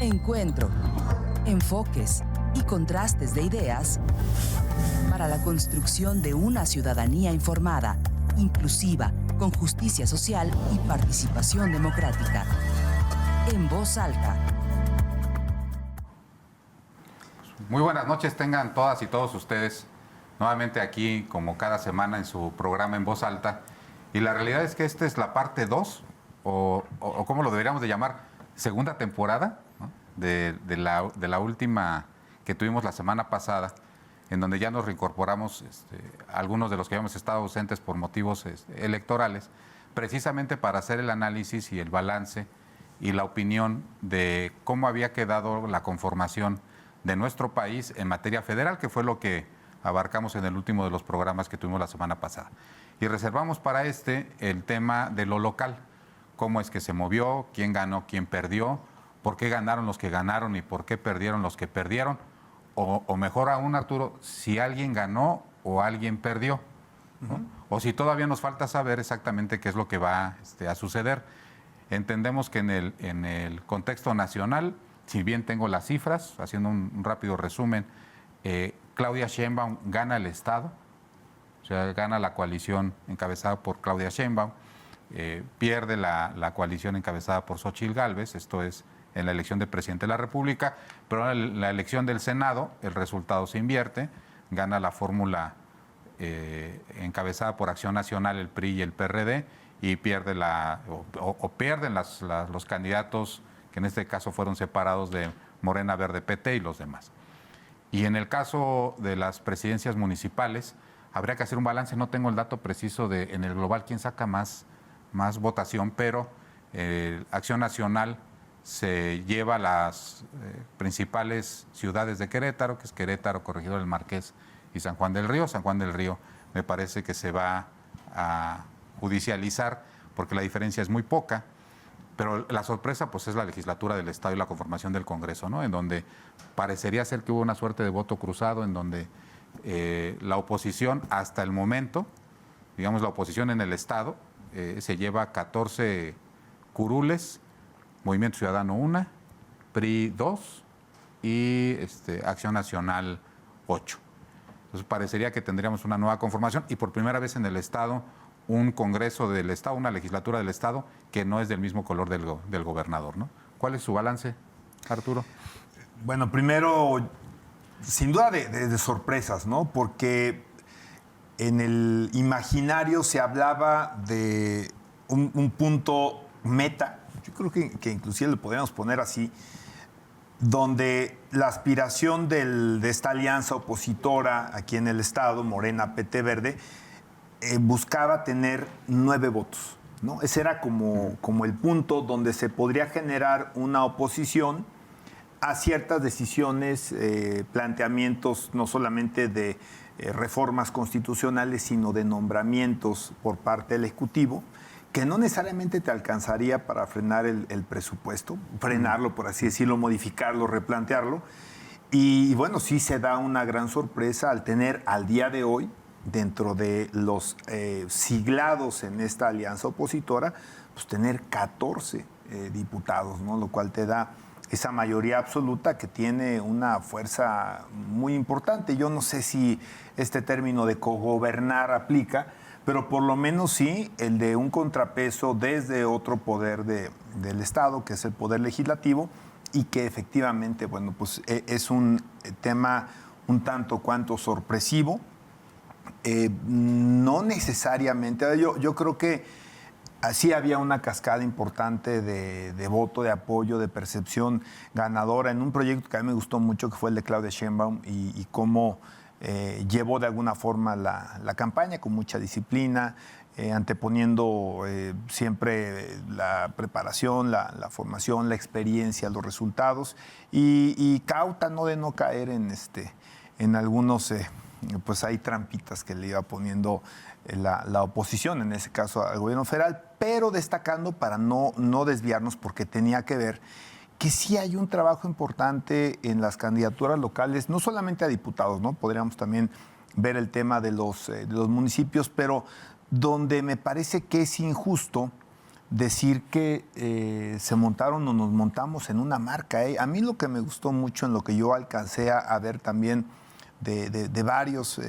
Encuentro, enfoques y contrastes de ideas para la construcción de una ciudadanía informada, inclusiva, con justicia social y participación democrática. En Voz Alta. Muy buenas noches tengan todas y todos ustedes nuevamente aquí como cada semana en su programa En Voz Alta. Y la realidad es que esta es la parte 2 o como lo deberíamos de llamar, segunda temporada, ¿no? de la última que tuvimos la semana pasada, en donde ya nos reincorporamos algunos de los que habíamos estado ausentes por motivos electorales, precisamente para hacer el análisis y el balance y la opinión de cómo había quedado la conformación de nuestro país en materia federal, que fue lo que abarcamos en el último de los programas que tuvimos la semana pasada. Y reservamos para el tema de lo local, cómo es que se movió, quién ganó, quién perdió, por qué ganaron los que ganaron y por qué perdieron los que perdieron, o mejor aún, Arturo, si alguien ganó o alguien perdió, ¿no? O si todavía nos falta saber exactamente qué es lo que va a suceder. Entendemos que en el contexto nacional, si bien tengo las cifras, haciendo un rápido resumen, Claudia Sheinbaum gana el Estado, o sea, gana la coalición encabezada por Claudia Sheinbaum, pierde la coalición encabezada por Xóchitl Gálvez, esto es en la elección de presidente de la República, pero en la elección del Senado el resultado se invierte, gana la fórmula encabezada por Acción Nacional, el PRI y el PRD, y pierde pierden los candidatos que en este caso fueron separados de Morena, Verde, PT y los demás. Y en el caso de las presidencias municipales, habría que hacer un balance, no tengo el dato preciso en el global quién saca más votación, pero Acción Nacional se lleva las principales ciudades de Querétaro, que es Querétaro, Corregidora del Marqués y San Juan del Río. San Juan del Río me parece que se va a judicializar porque la diferencia es muy poca, pero la sorpresa pues es la legislatura del Estado y la conformación del Congreso, ¿no? En donde parecería ser que hubo una suerte de voto cruzado, en donde la oposición hasta el momento, digamos la oposición en el Estado, se lleva 14 curules, Movimiento Ciudadano 1, PRI 2 y Acción Nacional 8. Entonces parecería que tendríamos una nueva conformación y por primera vez en el Estado un Congreso del Estado, una legislatura del Estado que no es del mismo color del gobernador, ¿no? ¿Cuál es su balance, Arturo? Bueno, primero, sin duda de sorpresas, ¿no? Porque en el imaginario se hablaba de un punto meta, yo creo que inclusive lo podríamos poner así, donde la aspiración de esta alianza opositora aquí en el Estado, Morena, PT, Verde, buscaba tener 9 votos, ¿no? Ese era como el punto donde se podría generar una oposición a ciertas decisiones, planteamientos no solamente de reformas constitucionales, sino de nombramientos por parte del Ejecutivo, que no necesariamente te alcanzaría para frenar el presupuesto, frenarlo, por así decirlo, modificarlo, replantearlo. Y bueno, sí se da una gran sorpresa al tener al día de hoy, dentro de los siglados en esta alianza opositora, pues tener 14 diputados, ¿no? Lo cual te da esa mayoría absoluta que tiene una fuerza muy importante. Yo no sé si este término de cogobernar aplica, pero por lo menos sí el de un contrapeso desde otro poder del Estado, que es el poder legislativo, y que efectivamente, bueno, pues es un tema un tanto cuanto sorpresivo. No necesariamente, yo creo que así había una cascada importante de voto, de apoyo, de percepción ganadora en un proyecto que a mí me gustó mucho, que fue el de Claudia Sheinbaum, y cómo llevó de alguna forma la campaña con mucha disciplina, anteponiendo siempre la preparación, la formación, la experiencia, los resultados, y cauta, ¿no?, de no caer en algunos, pues hay trampitas que le iba poniendo la oposición, en ese caso al gobierno federal, pero destacando para no desviarnos, porque tenía que ver que sí hay un trabajo importante en las candidaturas locales, no solamente a diputados, ¿no? Podríamos también ver el tema de los municipios, pero donde me parece que es injusto decir que se montaron o nos montamos en una marca. A mí lo que me gustó mucho en lo que yo alcancé a ver también de varios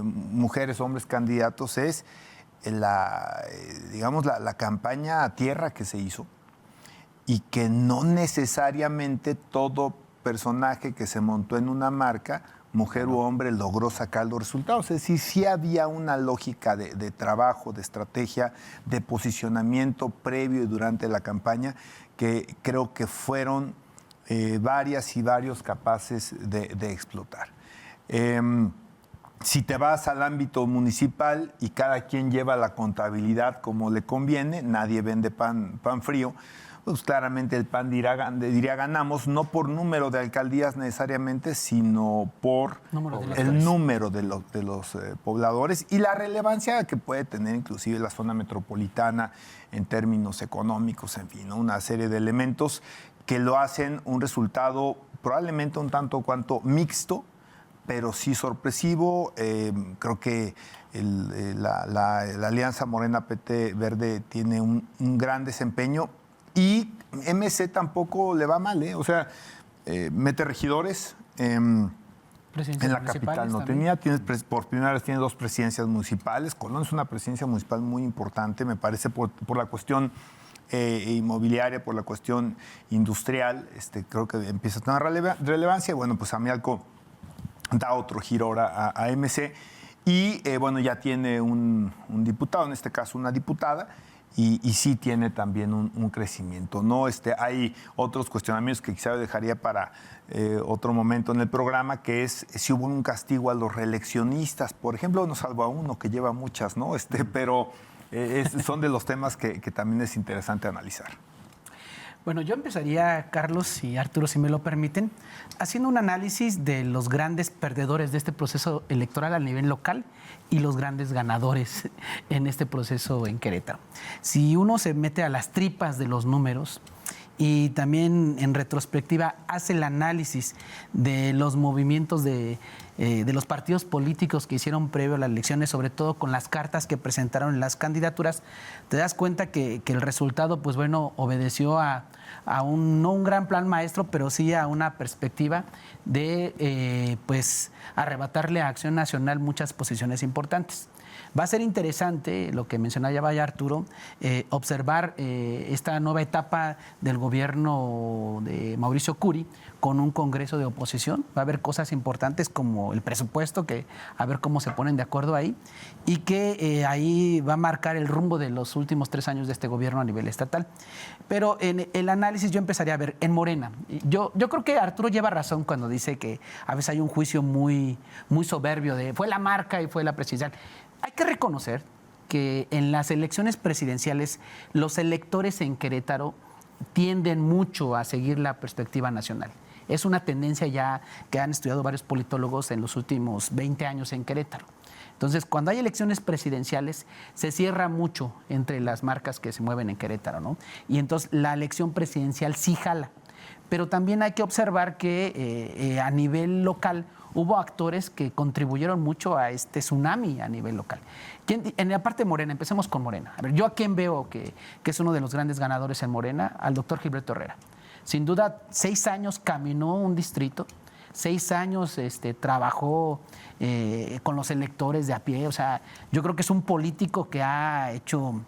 mujeres, hombres candidatos es la campaña a tierra que se hizo y que no necesariamente todo personaje que se montó en una marca, mujer u hombre, logró sacar los resultados. Es decir, sí había una lógica de trabajo, de estrategia, de posicionamiento previo y durante la campaña que creo que fueron varias y varios capaces de explotar. Si te vas al ámbito municipal y cada quien lleva la contabilidad como le conviene, nadie vende pan frío, pues claramente el PAN diría ganamos, no por número de alcaldías necesariamente, sino por el número de los pobladores y la relevancia que puede tener inclusive la zona metropolitana en términos económicos, en fin, ¿no? Una serie de elementos que lo hacen un resultado probablemente un tanto cuanto mixto, pero sí sorpresivo. Creo que la alianza Morena-PT Verde tiene un gran desempeño. Y MC tampoco le va mal, ¿eh? O sea, mete regidores. En la capital no tenía. Por primera vez tiene 2 presidencias municipales. Colón es una presidencia municipal muy importante, me parece, por la cuestión inmobiliaria, por la cuestión industrial. Creo que empieza a tener relevancia. Bueno, pues Amialco da otro giro ahora a MC. Y bueno, ya tiene un diputado, en este caso una diputada. Y sí tiene también un crecimiento, ¿no? Hay otros cuestionamientos que quizá dejaría para otro momento en el programa, que es si hubo un castigo a los reeleccionistas. Por ejemplo, no salvo a uno que lleva muchas, ¿no? Pero son de los temas que también es interesante analizar. Bueno, yo empezaría, Carlos y Arturo, si me lo permiten, haciendo un análisis de los grandes perdedores de este proceso electoral a nivel local y los grandes ganadores en este proceso en Querétaro. Si uno se mete a las tripas de los números y también en retrospectiva hace el análisis de los movimientos de los partidos políticos que hicieron previo a las elecciones, sobre todo con las cartas que presentaron en las candidaturas, te das cuenta que el resultado, pues bueno, obedeció a no un gran plan maestro, pero sí a una perspectiva de pues arrebatarle a Acción Nacional muchas posiciones importantes. Va a ser interesante, lo que mencionaba ya Arturo, observar esta nueva etapa del gobierno de Mauricio Curi con un congreso de oposición. Va a haber cosas importantes como el presupuesto, que a ver cómo se ponen de acuerdo ahí, y que ahí va a marcar el rumbo de los últimos 3 años de este gobierno a nivel estatal. Pero en el análisis yo empezaría a ver en Morena. Yo creo que Arturo lleva razón cuando dice que a veces hay un juicio muy soberbio de fue la marca y fue la presidencial. Hay que reconocer que en las elecciones presidenciales los electores en Querétaro tienden mucho a seguir la perspectiva nacional. Es una tendencia ya que han estudiado varios politólogos en los últimos 20 años en Querétaro. Entonces, cuando hay elecciones presidenciales, se cierra mucho entre las marcas que se mueven en Querétaro, ¿no? Y entonces la elección presidencial sí jala. Pero también hay que observar que a nivel local hubo actores que contribuyeron mucho a este tsunami a nivel local. En la parte de Morena, empecemos con Morena. A ver, ¿yo a quién veo que es uno de los grandes ganadores en Morena? Al doctor Gilberto Herrera. Sin duda, 6 años caminó un distrito, 6 años trabajó con los electores de a pie. O sea, yo creo que es un político que ha hecho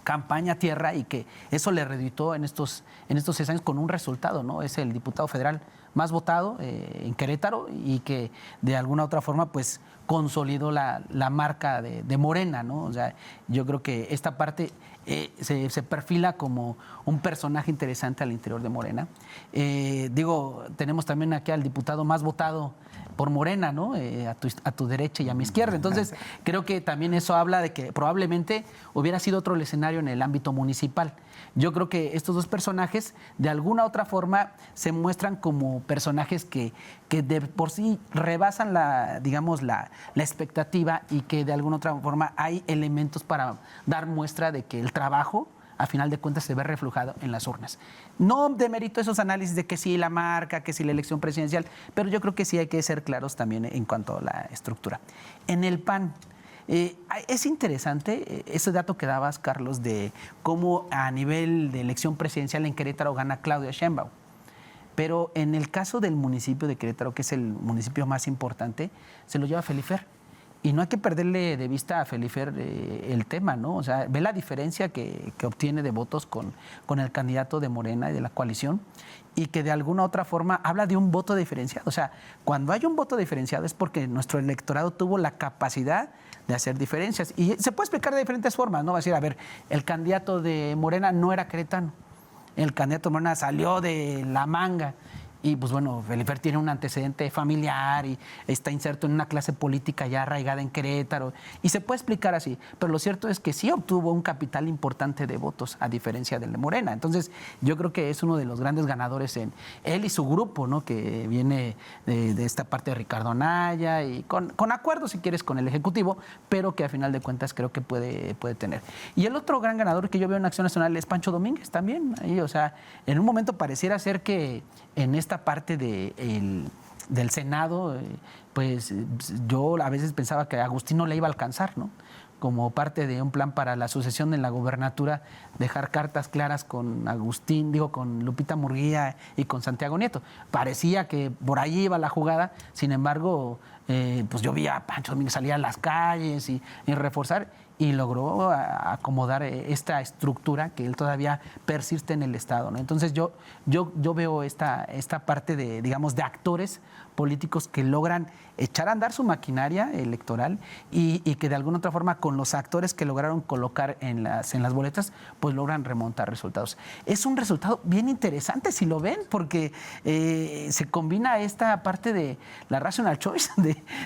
campaña a tierra y que eso le reditó en estos 6 años con un resultado, ¿no? Es el diputado federal más votado en Querétaro y que de alguna otra forma pues consolidó la marca de Morena, ¿no? O sea, yo creo que esta parte se perfila como un personaje interesante al interior de Morena. Tenemos también aquí al diputado más votado por Morena, ¿no? A tu derecha y a mi izquierda. Entonces, creo que también eso habla de que probablemente hubiera sido otro el escenario en el ámbito municipal. Yo creo que estos 2 personajes, de alguna otra forma, se muestran como personajes que de por sí rebasan la expectativa y que de alguna otra forma hay elementos para dar muestra de que el trabajo, a final de cuentas, se ve reflejado en las urnas. No demerito esos análisis de que sí la marca, que sí la elección presidencial, pero yo creo que sí hay que ser claros también en cuanto a la estructura. En el PAN, Es interesante ese dato que dabas, Carlos, de cómo a nivel de elección presidencial en Querétaro gana Claudia Sheinbaum. Pero en el caso del municipio de Querétaro, que es el municipio más importante, se lo lleva Felifer. Y no hay que perderle de vista a Felifer el tema, ¿no? O sea, ve la diferencia que obtiene de votos con el candidato de Morena y de la coalición, y que de alguna otra forma habla de un voto diferenciado. O sea, cuando hay un voto diferenciado es porque nuestro electorado tuvo la capacidad de hacer diferencias. Y se puede explicar de diferentes formas, ¿no? Va a decir, a ver, el candidato de Morena no era queretano. El candidato de Morena salió de la manga. Y pues bueno, Felifer tiene un antecedente familiar y está inserto en una clase política ya arraigada en Querétaro. Y se puede explicar así. Pero lo cierto es que sí obtuvo un capital importante de votos, a diferencia del de Morena. Entonces, yo creo que es uno de los grandes ganadores en él y su grupo, ¿no? Que viene de esta parte de Ricardo Anaya y con acuerdos, si quieres, con el Ejecutivo, pero que a final de cuentas creo que puede tener. Y el otro gran ganador que yo veo en Acción Nacional es Pancho Domínguez también. Ahí, o sea, en un momento pareciera ser que en esta parte del Senado, pues yo a veces pensaba que Agustín no le iba a alcanzar, ¿no? Como parte de un plan para la sucesión en la gubernatura, dejar cartas claras con Agustín, con Lupita Murguía y con Santiago Nieto. Parecía que por ahí iba la jugada, sin embargo, pues yo vi a Pancho Domínguez salir a las calles y reforzar, y logró acomodar esta estructura que él todavía persiste en el Estado, ¿no? Entonces yo veo esta parte de, digamos, de actores políticos que logran echar a andar su maquinaria electoral y que de alguna otra forma con los actores que lograron colocar en las boletas, pues logran remontar resultados. Es un resultado bien interesante si lo ven, porque se combina esta parte de la rational choice,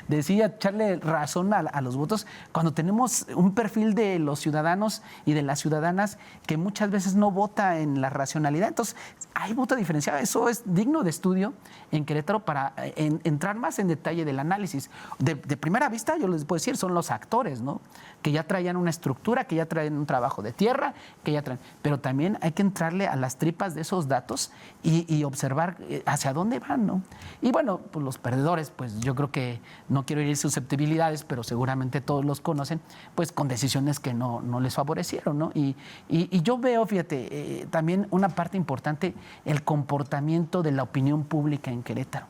de sí echarle razón a los votos, cuando tenemos un perfil de los ciudadanos y de las ciudadanas que muchas veces no vota en la racionalidad. Entonces, hay voto diferenciado. Eso es digno de estudio en Querétaro para entrar más en detalle del análisis. De primera vista, yo les puedo decir, son los actores, ¿no? Que ya traían una estructura, que ya traen un trabajo de tierra, que ya traen. Pero también hay que entrarle a las tripas de esos datos y observar hacia dónde van, ¿no? Y bueno, pues los perdedores, pues yo creo que no quiero herir susceptibilidades, pero seguramente todos los conocen, pues con decisiones que no les favorecieron, ¿no? Y yo veo, fíjate, también una parte importante, el comportamiento de la opinión pública en Querétaro.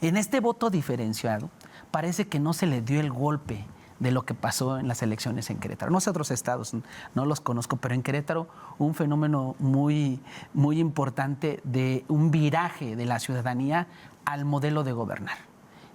En este voto diferenciado, parece que no se le dio el golpe de lo que pasó en las elecciones en Querétaro. No sé otros estados, no los conozco, pero en Querétaro un fenómeno muy, muy importante de un viraje de la ciudadanía al modelo de gobernar.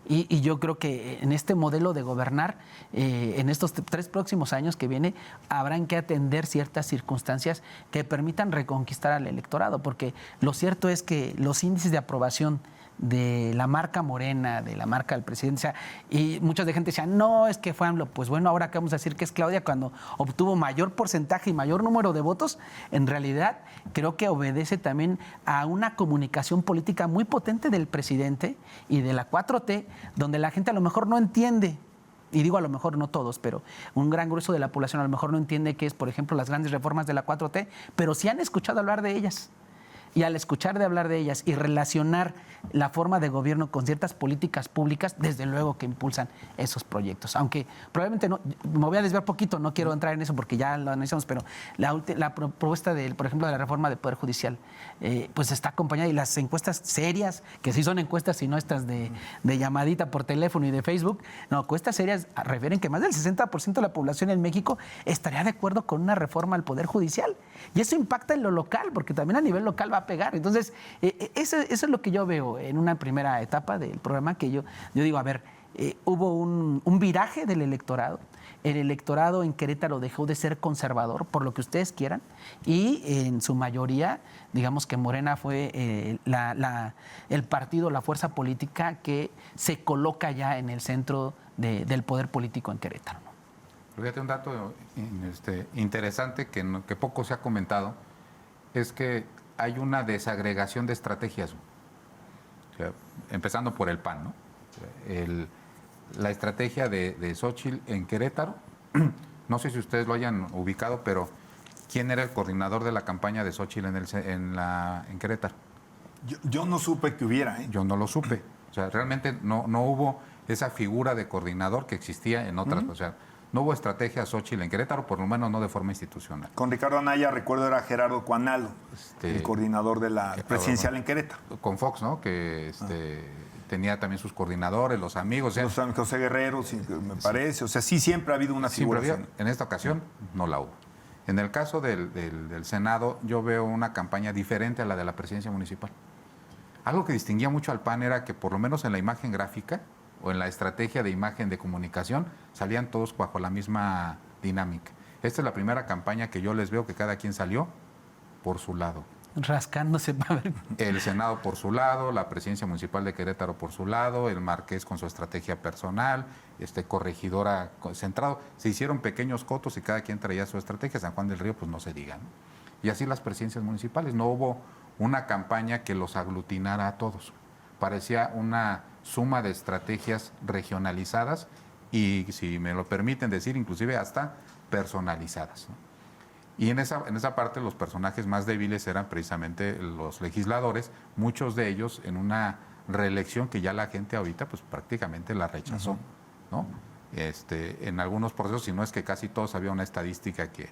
Y yo creo que en este modelo de gobernar, en estos 3 próximos años que viene, habrán que atender ciertas circunstancias que permitan reconquistar al electorado, porque lo cierto es que los índices de aprobación de la marca Morena, de la marca del presidente, o sea, y mucha gente decía, no, es que fue AMLO. Pues bueno, ahora que vamos a decir que es Claudia cuando obtuvo mayor porcentaje y mayor número de votos, en realidad creo que obedece también a una comunicación política muy potente del presidente y de la 4T, donde la gente a lo mejor no entiende. Y digo a lo mejor no todos, pero un gran grueso de la población a lo mejor no entiende qué es, por ejemplo, las grandes reformas de la 4T, pero sí han escuchado hablar de ellas. Y al escuchar de hablar de ellas y relacionar la forma de gobierno con ciertas políticas públicas, desde luego que impulsan esos proyectos. Aunque probablemente no, me voy a desviar poquito, no quiero entrar en eso porque ya lo analizamos, pero la propuesta, por ejemplo, de la reforma del Poder Judicial, pues está acompañada, y las encuestas serias, que sí son encuestas y no estas de llamadita por teléfono y de Facebook, no, encuestas serias refieren que más del 60% de la población en México estaría de acuerdo con una reforma al Poder Judicial. Y eso impacta en lo local, porque también a nivel local va a pegar. Entonces, eso es lo que yo veo en una primera etapa del programa, que yo digo, a ver, hubo un viraje del electorado. El electorado en Querétaro dejó de ser conservador, por lo que ustedes quieran, y en su mayoría, digamos que Morena fue el partido, la fuerza política que se coloca ya en el centro del poder político en Querétaro, ¿no? Fíjate, un dato interesante que poco se ha comentado, es que hay una desagregación de estrategias. O sea, empezando por el PAN, ¿no? La estrategia de Xóchitl en Querétaro, no sé si ustedes lo hayan ubicado, pero ¿quién era el coordinador de la campaña de Xóchitl en Querétaro? Yo no supe que hubiera. Yo no lo supe. O sea, realmente no hubo esa figura de coordinador que existía en otras, o sea, no hubo estrategia Xóchitl en Querétaro, por lo menos no de forma institucional. Con Ricardo Anaya, recuerdo, era Gerardo Cuanalo, el coordinador de la presidencial en Querétaro. Con Fox, ¿no? Que tenía también sus coordinadores, los amigos. Los José Guerrero, sí, me parece. O sea, sí siempre ha habido una figura. En esta ocasión no la hubo. En el caso del Senado, yo veo una campaña diferente a la de la presidencia municipal. Algo que distinguía mucho al PAN era que por lo menos en la imagen gráfica o en la estrategia de imagen de comunicación salían todos bajo la misma dinámica. Esta es la primera campaña que yo les veo que cada quien salió por su lado. Rascándose para ver. El Senado por su lado, la presidencia municipal de Querétaro por su lado, el Marqués con su estrategia personal, corregidora centrado. Se hicieron pequeños cotos y cada quien traía su estrategia. San Juan del Río, pues no se diga, ¿no? Y así las presidencias municipales. No hubo una campaña que los aglutinara a todos. Parecía una suma de estrategias regionalizadas y, si me lo permiten decir, inclusive hasta personalizadas, ¿no? Y en esa parte los personajes más débiles eran precisamente los legisladores, muchos de ellos en una reelección que ya la gente ahorita pues prácticamente la rechazó, ¿no? En algunos procesos, si no es que casi todos, había una estadística que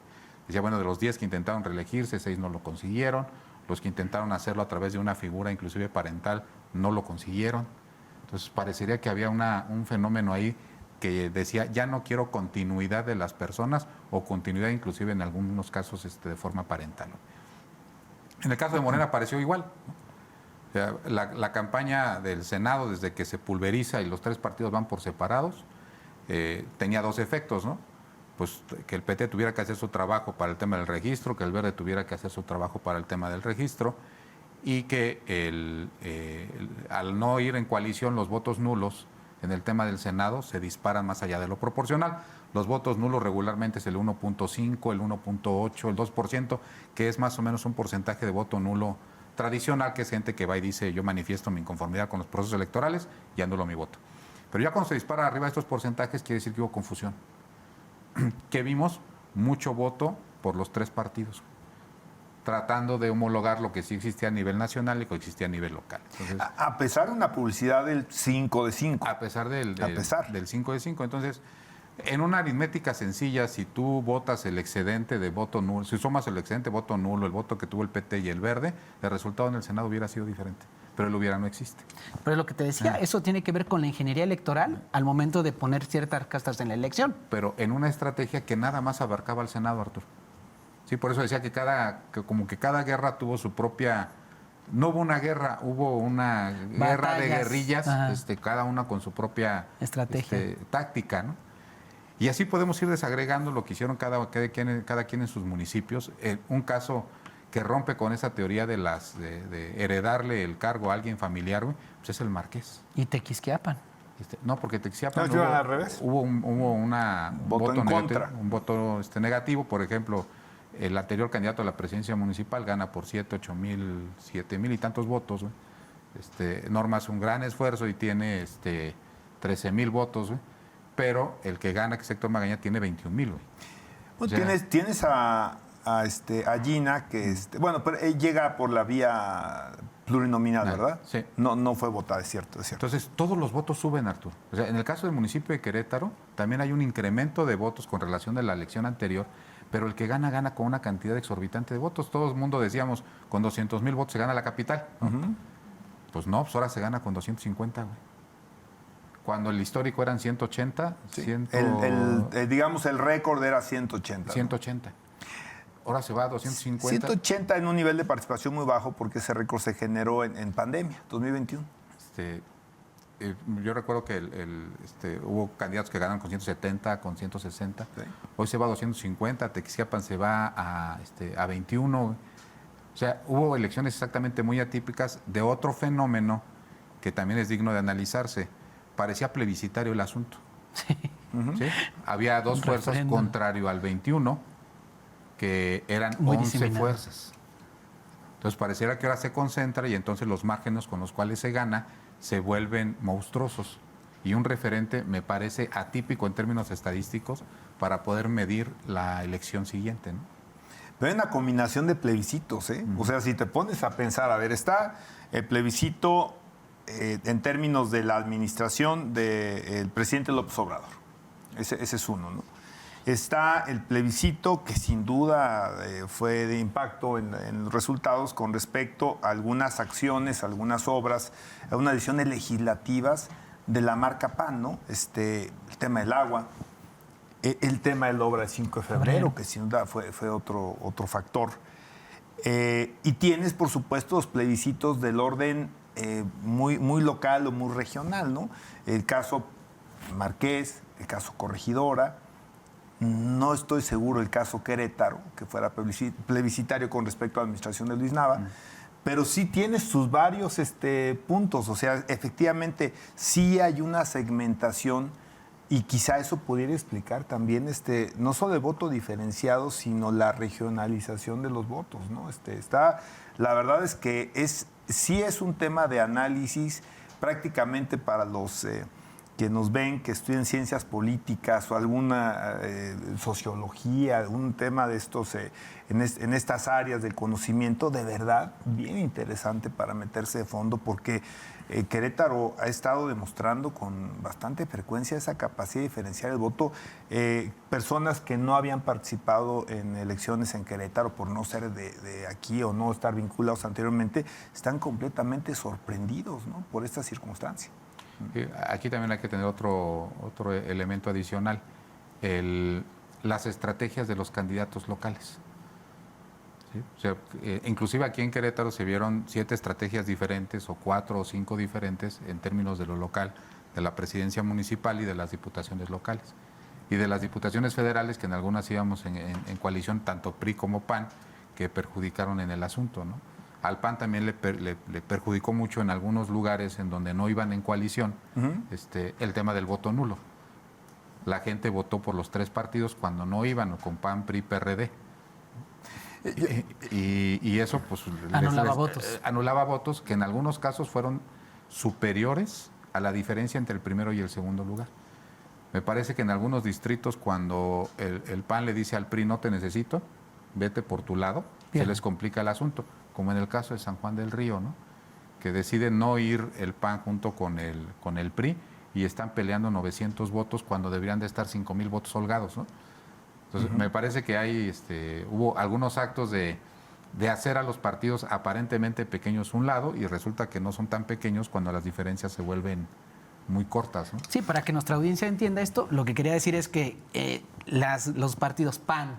decía, bueno, de los 10 que intentaron reelegirse, 6 no lo consiguieron, los que intentaron hacerlo a través de una figura inclusive parental no lo consiguieron. Entonces parecería que había un fenómeno ahí que decía, ya no quiero continuidad de las personas o continuidad inclusive en algunos casos de forma parental. En el caso de Morena pareció igual, ¿no? O sea, la campaña del Senado, desde que se pulveriza y los tres partidos van por separados, tenía dos efectos, ¿no? Pues que el PT tuviera que hacer su trabajo para el tema del registro, que el Verde tuviera que hacer su trabajo para el tema del registro, y que al no ir en coalición los votos nulos en el tema del Senado se disparan más allá de lo proporcional. Los votos nulos regularmente es el 1.5, el 1.8, el 2%, que es más o menos un porcentaje de voto nulo tradicional, que es gente que va y dice, yo manifiesto mi inconformidad con los procesos electorales y anulo mi voto. Pero ya cuando se dispara arriba de estos porcentajes, quiere decir que hubo confusión. Que vimos mucho voto por los tres partidos, tratando de homologar lo que sí existía a nivel nacional y que existía a nivel local. Entonces, a pesar de una publicidad del 5 de 5. A pesar del 5 de 5. Entonces, en una aritmética sencilla, si tú votas el excedente de voto nulo, si sumas el excedente de voto nulo, el voto que tuvo el PT y el Verde, el resultado en el Senado hubiera sido diferente. Pero el hubiera no existe. Pero lo que te decía, eso tiene que ver con la ingeniería electoral al momento de poner ciertas castas en la elección. Pero en una estrategia que nada más abarcaba al Senado, Arturo. Sí, por eso decía que cada guerra tuvo su propia... No hubo una guerra, hubo una guerra de guerrillas, cada una con su propia estrategia, táctica, ¿no? Y así podemos ir desagregando lo que hicieron cada quien en sus municipios. Un caso que rompe con esa teoría de heredarle el cargo a alguien familiar, pues es el Marqués. ¿Y Tequisquiapan? No, porque Tequisquiapan hubo un voto en contra. Un voto negativo. Por ejemplo, el anterior candidato a la presidencia municipal gana por 7 mil y tantos votos. Norma hace un gran esfuerzo y tiene 13,000 votos, pero el que gana, que es Héctor Magaña, tiene 21,000. Bueno, tienes a Gina, que pero él llega por la vía plurinominal, ¿verdad? Sí. No fue votada, es cierto. Entonces, todos los votos suben, Arturo. O sea, en el caso del municipio de Querétaro, también hay un incremento de votos con relación a la elección anterior, pero el que gana con una cantidad exorbitante de votos. Todo el mundo decíamos, con 200,000 votos se gana la capital. Pues no, pues ahora se gana con 250, güey. Cuando el histórico eran 180, sí. Digamos, el récord era 180. 180. Ahora se va a 250. 180 en un nivel de participación muy bajo, porque ese récord se generó en pandemia, 2021. Yo recuerdo que hubo candidatos que ganan con 170, con 160. Sí. Hoy se va a 250, Tequisquiapan se va a 21. O sea, hubo elecciones exactamente muy atípicas de otro fenómeno que también es digno de analizarse. Parecía plebiscitario el asunto. Sí. ¿Sí? Había dos fuerzas contrario al 21, que eran 11 fuerzas. Entonces pareciera que ahora se concentra y entonces los márgenes con los cuales se gana se vuelven monstruosos. Y un referente me parece atípico en términos estadísticos para poder medir la elección siguiente, ¿no? Pero hay una combinación de plebiscitos, ¿eh? O sea, si te pones a pensar, está el plebiscito en términos de la administración del presidente López Obrador. Ese es uno, ¿no? Está el plebiscito, que sin duda fue de impacto en los resultados con respecto a algunas acciones, algunas obras, algunas decisiones legislativas de la marca PAN, ¿no? El tema del agua, el tema de la obra del 5 de febrero, que sin duda fue otro factor. Y tienes, por supuesto, los plebiscitos del orden muy local o muy regional, ¿no? El caso Marqués, el caso Corregidora. No estoy seguro el caso Querétaro, que fuera plebiscitario con respecto a la administración de Luis Nava, pero sí tiene sus varios puntos. O sea, efectivamente, sí hay una segmentación y quizá eso pudiera explicar también no solo el voto diferenciado, sino la regionalización de los votos, ¿no? La verdad es que sí es un tema de análisis prácticamente para los que nos ven, que estudian ciencias políticas o alguna sociología, algún tema de estos, en estas áreas del conocimiento, de verdad, bien interesante para meterse de fondo, porque Querétaro ha estado demostrando con bastante frecuencia esa capacidad de diferenciar el voto. Personas que no habían participado en elecciones en Querétaro por no ser de aquí o no estar vinculados anteriormente, están completamente sorprendidos, ¿no?, por esta circunstancia. Aquí también hay que tener otro elemento adicional, las estrategias de los candidatos locales. ¿Sí? O sea, inclusive aquí en Querétaro se vieron 7 estrategias diferentes o 4 o 5 diferentes en términos de lo local, de la presidencia municipal y de las diputaciones locales. Y de las diputaciones federales, que en algunas íbamos en coalición, tanto PRI como PAN, que perjudicaron en el asunto, ¿no? Al PAN también le perjudicó mucho en algunos lugares en donde no iban en coalición, el tema del voto nulo. La gente votó por los 3 partidos cuando no iban, con PAN, PRI, PRD. Y eso pues anulaba votos que en algunos casos fueron superiores a la diferencia entre el primero y el segundo lugar. Me parece que en algunos distritos, cuando el PAN le dice al PRI no te necesito, vete por tu lado, se les complica el asunto, como en el caso de San Juan del Río, ¿no?, que decide no ir el PAN junto con el PRI y están peleando 900 votos cuando deberían de estar 5,000 votos holgados, ¿no? Entonces, me parece que hubo algunos actos de hacer a los partidos aparentemente pequeños un lado, y resulta que no son tan pequeños cuando las diferencias se vuelven muy cortas, ¿no? Sí, para que nuestra audiencia entienda esto, lo que quería decir es que los partidos PAN,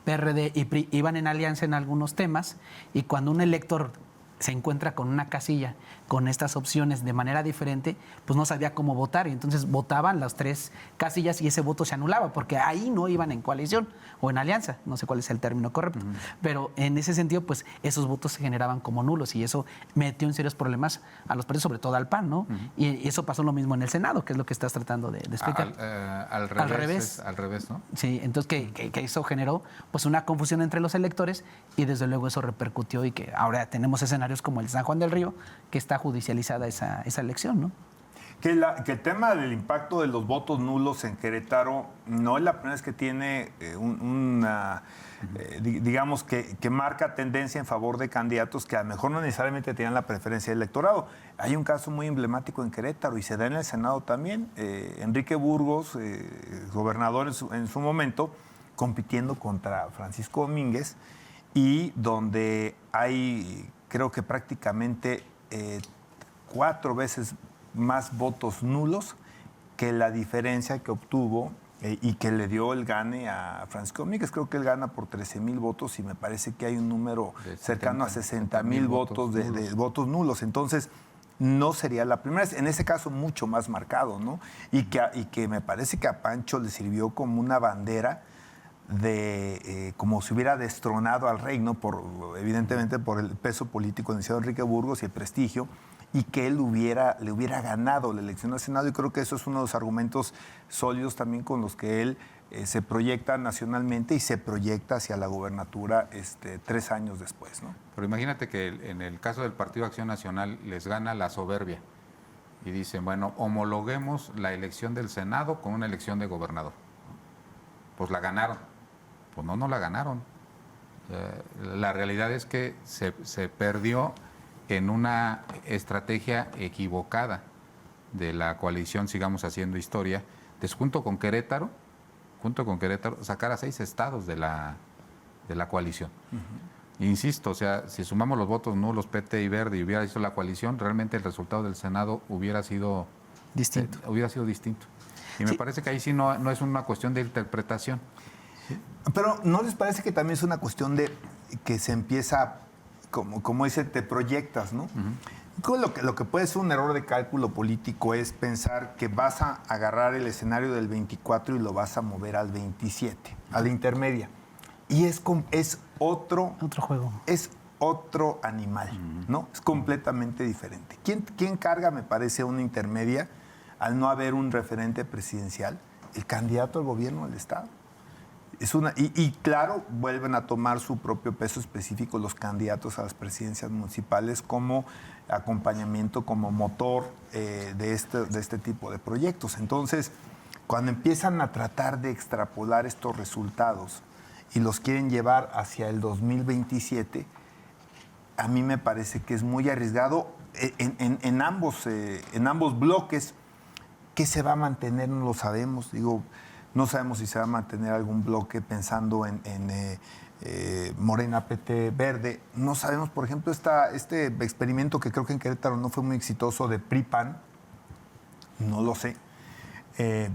PRD y PRI iban en alianza en algunos temas, y cuando un elector se encuentra con una casilla con estas opciones de manera diferente, pues no sabía cómo votar, y entonces votaban las 3 casillas y ese voto se anulaba, porque ahí no iban en coalición o en alianza, no sé cuál es el término correcto, pero en ese sentido, pues esos votos se generaban como nulos, y eso metió en serios problemas a los partidos, sobre todo al PAN, ¿no? Y eso pasó lo mismo en el Senado, que es lo que estás tratando de explicar. Al revés, ¿no? Sí, entonces que eso generó pues una confusión entre los electores, y desde luego eso repercutió, y que ahora tenemos escenarios como el de San Juan del Río, que está judicializada esa elección, ¿no? Que el tema del impacto de los votos nulos en Querétaro no es la primera vez que tiene digamos que marca tendencia en favor de candidatos que a lo mejor no necesariamente tenían la preferencia del electorado. Hay un caso muy emblemático en Querétaro y se da en el Senado también. Enrique Burgos, gobernador en su momento, compitiendo contra Francisco Domínguez, y donde hay, creo que prácticamente 4 veces más votos nulos que la diferencia que obtuvo y que le dio el gane a Francisco Domínguez. Creo que él gana por 13,000 votos, y me parece que hay un número cercano a 60,000 votos de votos nulos. Entonces, no sería la primera vez. En ese caso, mucho más marcado, ¿no? Y que me parece que a Pancho le sirvió como una bandera de como si hubiera destronado al rey, ¿no? Evidentemente por el peso político del señor Enrique Burgos y el prestigio, y que él le hubiera ganado la elección al Senado. Y creo que eso es uno de los argumentos sólidos también con los que él se proyecta nacionalmente y se proyecta hacia la gobernatura 3 años después, ¿no? Pero imagínate que en el caso del Partido Acción Nacional les gana la soberbia y dicen, bueno, homologuemos la elección del Senado con una elección de gobernador. Pues la ganaron. Pues no la ganaron. La realidad es que se perdió en una estrategia equivocada de la coalición Sigamos Haciendo Historia, junto con Querétaro, sacar a 6 estados de la coalición. Insisto, o sea, si sumamos los votos nulos, PT y Verde, y hubiera sido la coalición, realmente el resultado del Senado hubiera sido distinto. Y me parece que ahí sí no es una cuestión de interpretación. Pero ¿no les parece que también es una cuestión de que se empieza, como dice, te proyectas, ¿no? Lo que puede ser un error de cálculo político es pensar que vas a agarrar el escenario del 24 y lo vas a mover al 27, a la intermedia. Y es otro juego. Es otro animal, ¿no? Es completamente diferente. ¿Quién carga, me parece, una intermedia al no haber un referente presidencial? El candidato al gobierno del Estado. Y claro, vuelven a tomar su propio peso específico los candidatos a las presidencias municipales como acompañamiento, como motor de este tipo de proyectos. Entonces, cuando empiezan a tratar de extrapolar estos resultados y los quieren llevar hacia el 2027, a mí me parece que es muy arriesgado en ambos bloques. ¿Qué se va a mantener? No lo sabemos. No sabemos si se va a mantener algún bloque pensando en Morena, PT, Verde. No sabemos, por ejemplo, este experimento que creo que en Querétaro no fue muy exitoso de PRI-PAN. No lo sé.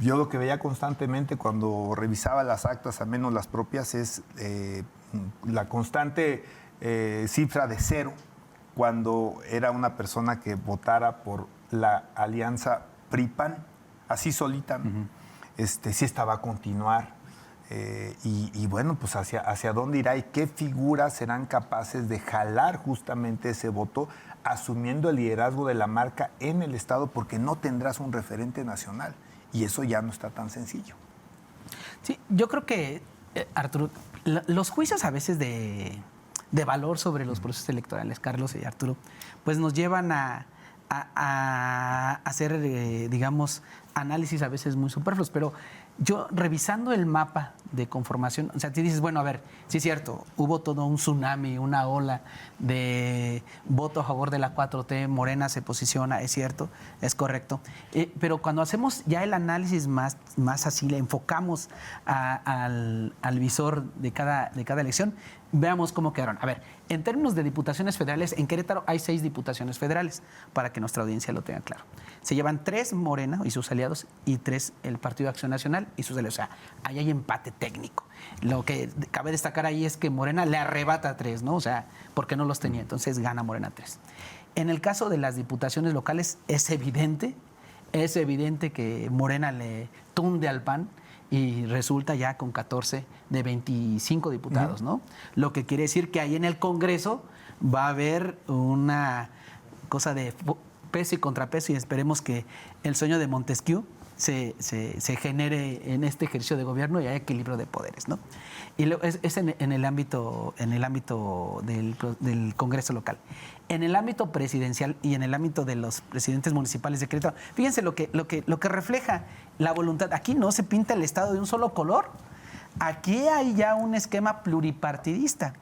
Yo lo que veía constantemente cuando revisaba las actas, al menos las propias, es la constante cifra de 0 cuando era una persona que votara por la alianza PRI-PAN, así solita, ¿no? Si esta va a continuar. Y bueno, pues hacia dónde irá y qué figuras serán capaces de jalar justamente ese voto, asumiendo el liderazgo de la marca en el Estado, porque no tendrás un referente nacional. Y eso ya no está tan sencillo. Sí, yo creo que, Arturo, los juicios a veces de valor sobre los procesos electorales, Carlos y Arturo, pues nos llevan a hacer, digamos, análisis a veces muy superfluos, pero yo revisando el mapa de conformación, o sea, te dices, bueno, a ver, sí es cierto, hubo todo un tsunami, una ola de voto a favor de la 4T, Morena se posiciona, es cierto, es correcto, pero cuando hacemos ya el análisis más así, le enfocamos al visor de cada elección, veamos cómo quedaron. A ver, en términos de diputaciones federales, en Querétaro hay 6 diputaciones federales, para que nuestra audiencia lo tenga claro. Se llevan 3 Morena y sus aliados y 3 el Partido de Acción Nacional y sus aliados. O sea, ahí hay empate técnico. Lo que cabe destacar ahí es que Morena le arrebata 3, ¿no? O sea, porque no los tenía. Entonces gana Morena 3. En el caso de las diputaciones locales es evidente que Morena le tunde al PAN y resulta ya con 14 de 25 diputados, ¿no? Lo que quiere decir que ahí en el Congreso va a haber una cosa de peso y contrapeso y esperemos que el sueño de Montesquieu se genere en este ejercicio de gobierno y haya equilibrio de poderes, ¿no? Y es en el ámbito del Congreso local. En el ámbito presidencial y en el ámbito de los presidentes municipales de Querétaro, fíjense lo que refleja la voluntad. Aquí no se pinta el Estado de un solo color. Aquí hay ya un esquema pluripartidista.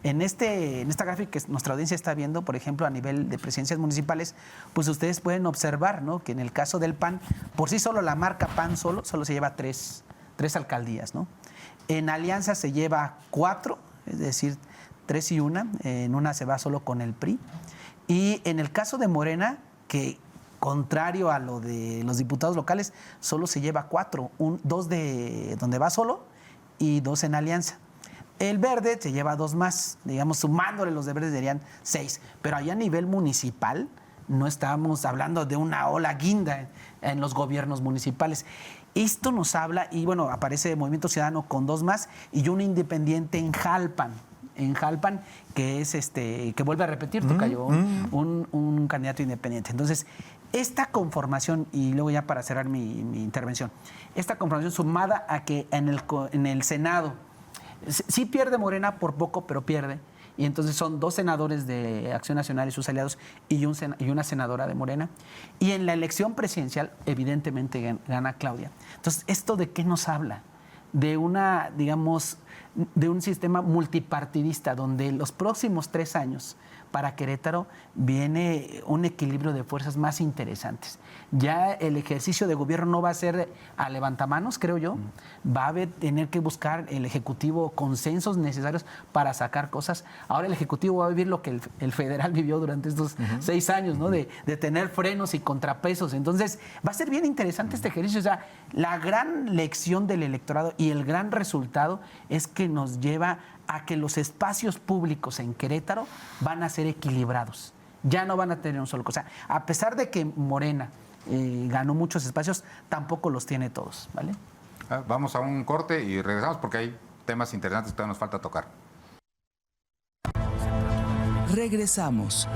En esta gráfica que nuestra audiencia está viendo, por ejemplo, a nivel de presidencias municipales, pues ustedes pueden observar, ¿no?, que en el caso del PAN, por sí solo la marca PAN solo se lleva 3 alcaldías, ¿no? En alianza se lleva 4, es decir, 3 y 1, en una se va solo con el PRI. Y en el caso de Morena, que contrario a lo de los diputados locales, solo se lleva 4, 2 de donde va solo y 2 en alianza. El Verde se lleva 2 más, digamos, sumándole los de Verde serían 6. Pero allá a nivel municipal no estamos hablando de una ola guinda en los gobiernos municipales. Esto nos habla, y bueno, aparece Movimiento Ciudadano con 2 más y un independiente en Jalpan, que es que vuelve a repetir, Tocayo, un candidato independiente. Entonces, esta conformación, y luego ya para cerrar mi intervención, esta conformación sumada a que en el Senado sí pierde Morena por poco, pero pierde. Y entonces son 2 senadores de Acción Nacional y sus aliados y una senadora de Morena. Y en la elección presidencial, evidentemente, gana Claudia. Entonces, ¿esto de qué nos habla? De de un sistema multipartidista donde los próximos 3 años para Querétaro viene un equilibrio de fuerzas más interesantes. Ya el ejercicio de gobierno no va a ser a levantamanos, creo yo. Va a tener que buscar el Ejecutivo consensos necesarios para sacar cosas. Ahora el Ejecutivo va a vivir lo que el federal vivió durante estos 6 años, ¿no? De tener frenos y contrapesos. Entonces, va a ser bien interesante este ejercicio. O sea, la gran lección del electorado y el gran resultado es que nos lleva a que los espacios públicos en Querétaro van a ser equilibrados. Ya no van a tener un solo cosa. A pesar de que Morena ganó muchos espacios, tampoco los tiene todos, ¿vale? Vamos a un corte y regresamos porque hay temas interesantes que todavía nos falta tocar. Regresamos.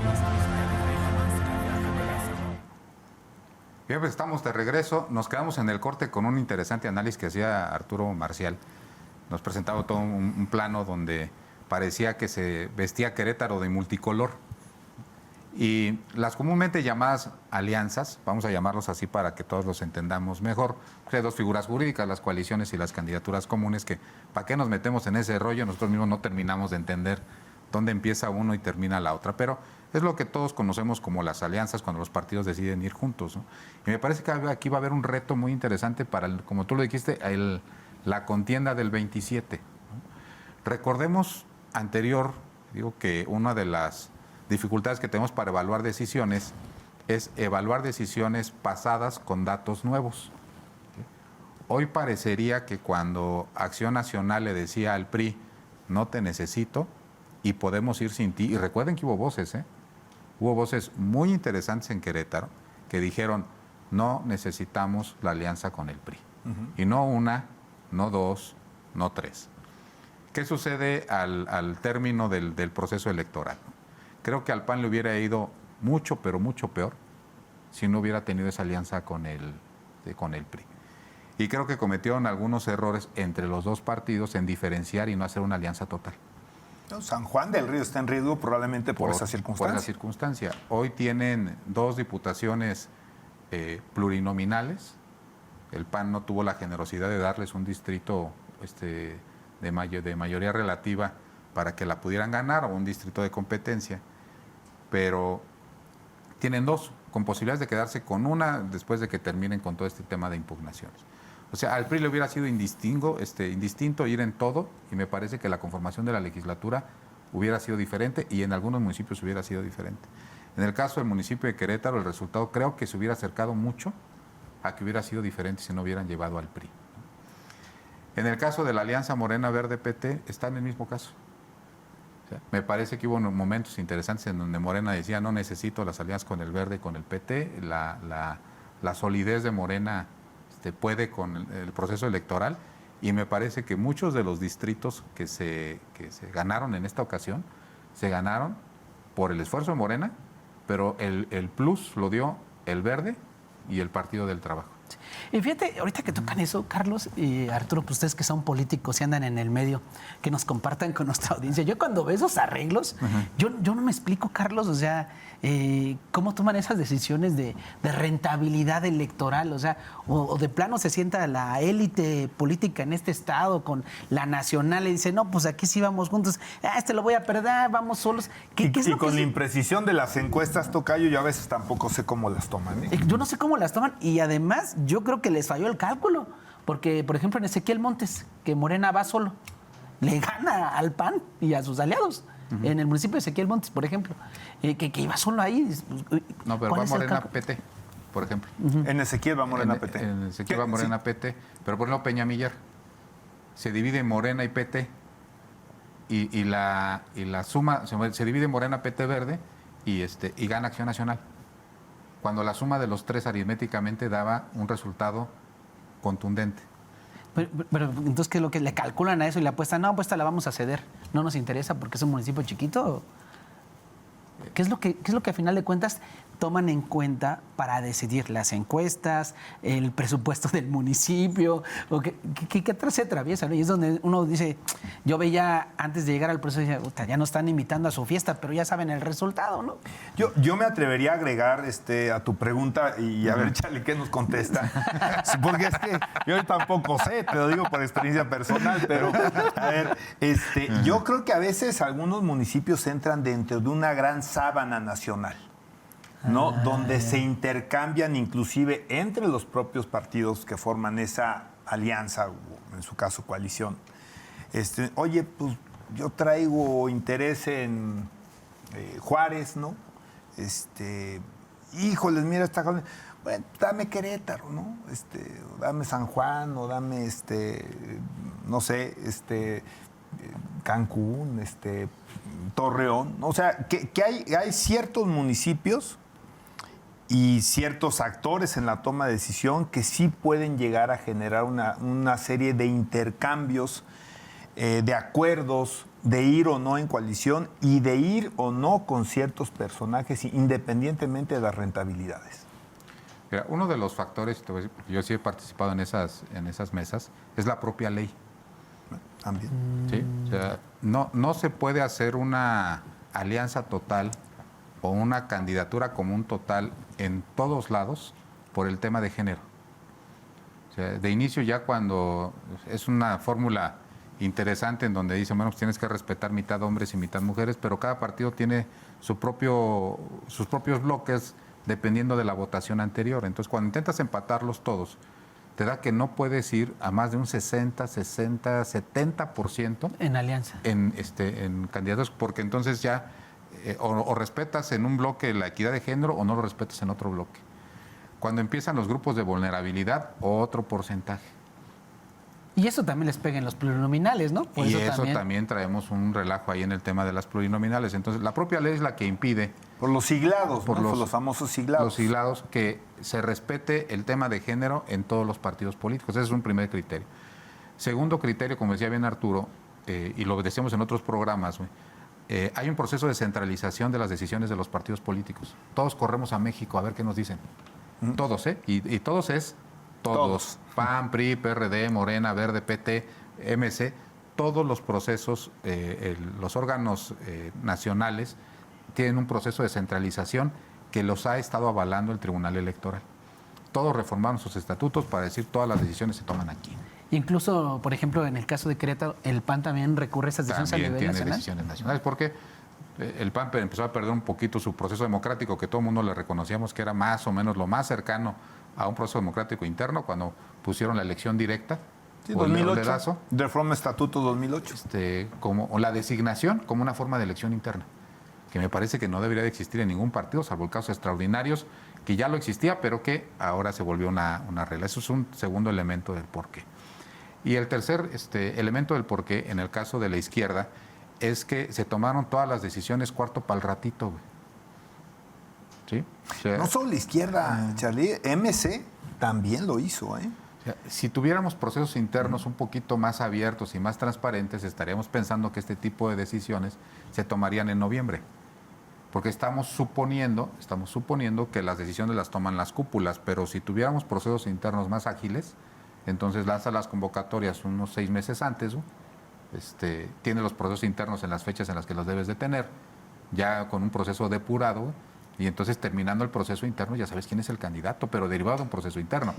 Bien, pues estamos de regreso. Nos quedamos en el corte con un interesante análisis que hacía Arturo Marcial. Nos presentaba todo un plano donde parecía que se vestía Querétaro de multicolor. Y las comúnmente llamadas alianzas, vamos a llamarlos así para que todos los entendamos mejor, hay dos figuras jurídicas, las coaliciones y las candidaturas comunes, que ¿para qué nos metemos en ese rollo? Nosotros mismos no terminamos de entender dónde empieza uno y termina la otra, pero es lo que todos conocemos como las alianzas cuando los partidos deciden ir juntos, ¿no? Y me parece que aquí va a haber un reto muy interesante para, como tú lo dijiste, la contienda del 27, ¿no? Recordemos digo que una de las dificultades que tenemos para evaluar decisiones es evaluar decisiones pasadas con datos nuevos. Hoy parecería que cuando Acción Nacional le decía al PRI, no te necesito y podemos ir sin ti, y recuerden que hubo voces muy interesantes en Querétaro que dijeron, no necesitamos la alianza con el PRI. Y no una, no dos, no tres. ¿Qué sucede al término del proceso electoral? Creo que al PAN le hubiera ido mucho, pero mucho peor si no hubiera tenido esa alianza con el PRI. Y creo que cometieron algunos errores entre los dos partidos en diferenciar y no hacer una alianza total. San Juan del Río está en riesgo probablemente por esa circunstancia. Por esa circunstancia. Hoy tienen 2 diputaciones plurinominales. El PAN no tuvo la generosidad de darles un distrito de mayoría relativa para que la pudieran ganar, o un distrito de competencia. Pero tienen 2, con posibilidades de quedarse con una después de que terminen con todo este tema de impugnaciones. O sea, al PRI le hubiera sido indistinto ir en todo, y me parece que la conformación de la legislatura hubiera sido diferente y en algunos municipios hubiera sido diferente. En el caso del municipio de Querétaro, el resultado creo que se hubiera acercado mucho a que hubiera sido diferente si no hubieran llevado al PRI. En el caso de la alianza Morena Verde PT, está en el mismo caso. O sea, me parece que hubo momentos interesantes en donde Morena decía, no necesito las alianzas con el Verde y con el PT, la solidez de Morena puede con el proceso electoral, y me parece que muchos de los distritos que se ganaron en esta ocasión, se ganaron por el esfuerzo de Morena, pero el plus lo dio el Verde y el Partido del Trabajo. Y fíjate, ahorita que tocan eso, Carlos y Arturo, pues ustedes que son políticos y andan en el medio, que nos compartan con nuestra audiencia. Yo cuando veo esos arreglos, yo no me explico, Carlos, o sea, cómo toman esas decisiones de rentabilidad electoral, o sea, o de plano se sienta la élite política en este estado con la nacional y dice, no, pues aquí sí vamos juntos, lo voy a perder, vamos solos. ¿Qué es lo con que la imprecisión de las encuestas, tocayo, yo a veces tampoco sé cómo las toman, ¿eh? Yo no sé cómo las toman, y además yo creo que les falló el cálculo, porque, por ejemplo, en Ezequiel Montes, que Morena va solo, le gana al PAN y a sus aliados. En el municipio de Ezequiel Montes, por ejemplo, que iba solo ahí. No, pero va Morena PT, por ejemplo. En Ezequiel va Morena PT. En Ezequiel va Morena PT, pero por ejemplo Peña Millar se divide en Morena y PT, y la suma, se divide en Morena, PT, Verde, y gana Acción Nacional, cuando la suma de los 3 aritméticamente daba un resultado contundente. Pero entonces, ¿qué es lo que le calculan a eso y le apuestan? No, pues esta la vamos a ceder. No nos interesa porque es un municipio chiquito. ¿Qué es lo que a final de cuentas toman en cuenta para decidir las encuestas, el presupuesto del municipio, o qué atrás se atraviesa, ¿no? Y es donde uno dice, yo veía antes de llegar al proceso, decía, ya no están invitando a su fiesta, pero ya saben el resultado, ¿no? Yo me atrevería a agregar a tu pregunta y a ver, Charlie, ¿qué nos contesta? Porque es que yo tampoco sé, te lo digo por experiencia personal, pero a ver, yo creo que a veces algunos municipios entran dentro de una gran sábana nacional, ¿no? Donde se intercambian inclusive entre los propios partidos que forman esa alianza, o en su caso coalición. Oye, pues yo traigo interés en Juárez, ¿no? Híjoles, mira esta cosa. Bueno, dame Querétaro, ¿no? Dame San Juan, o dame no sé, Cancún, Torreón. O sea, que hay ciertos municipios y ciertos actores en la toma de decisión que sí pueden llegar a generar una serie de intercambios, de acuerdos, de ir o no en coalición y de ir o no con ciertos personajes independientemente de las rentabilidades. Mira, uno de los factores, te voy a decir, porque yo sí he participado en esas mesas, es la propia ley. También. ¿Sí? O sea, no se puede hacer una alianza total o una candidatura común total en todos lados por el tema de género. O sea, de inicio ya cuando es una fórmula interesante en donde dicen, bueno, pues tienes que respetar mitad hombres y mitad mujeres, pero cada partido tiene sus propios bloques dependiendo de la votación anterior. Entonces, cuando intentas empatarlos todos, te da que no puedes ir a más de un 60, 60, 70% en alianza. En candidatos, porque entonces ya o respetas en un bloque la equidad de género o no lo respetas en otro bloque. Cuando empiezan los grupos de vulnerabilidad, otro porcentaje. Y eso también les pega en los plurinominales, ¿no? Por y eso también traemos un relajo ahí en el tema de las plurinominales. Entonces, la propia ley es la que impide... Por los siglados, por los famosos siglados. Los siglados, que se respete el tema de género en todos los partidos políticos. Ese es un primer criterio. Segundo criterio, como decía bien Arturo, y lo decíamos en otros programas, hay un proceso de centralización de las decisiones de los partidos políticos. Todos corremos a México a ver qué nos dicen. Todos, ¿eh? Y todos es... Todos. PAN, PRI, PRD, Morena, Verde, PT, MC, todos los procesos, los órganos nacionales tienen un proceso de centralización que los ha estado avalando el Tribunal Electoral. Todos reformaron sus estatutos para decir todas las decisiones se toman aquí. Incluso, por ejemplo, en el caso de Querétaro, el PAN también recurre a esas decisiones a nivel nacional. También tiene decisiones nacionales, porque el PAN empezó a perder un poquito su proceso democrático, que todo el mundo le reconocíamos que era más o menos lo más cercano a un proceso democrático interno cuando pusieron la elección directa. Sí, 2008, reforma estatuto 2008. O la designación como una forma de elección interna, que me parece que no debería de existir en ningún partido, salvo casos extraordinarios, que ya lo existía, pero que ahora se volvió una regla. Eso es un segundo elemento del porqué. Y el tercer elemento del porqué, en el caso de la izquierda, es que se tomaron todas las decisiones cuarto para el ratito, güey. ¿Sí? O sea, no solo la izquierda, Charlie, MC también lo hizo, ¿eh? O sea, si tuviéramos procesos internos un poquito más abiertos y más transparentes, estaríamos pensando que este tipo de decisiones se tomarían en noviembre. Porque estamos suponiendo que las decisiones las toman las cúpulas, pero si tuviéramos procesos internos más ágiles, entonces lanza las convocatorias unos 6 meses antes, tiene los procesos internos en las fechas en las que los debes de tener, ya con un proceso depurado, y entonces terminando el proceso interno ya sabes quién es el candidato, pero derivado de un proceso interno.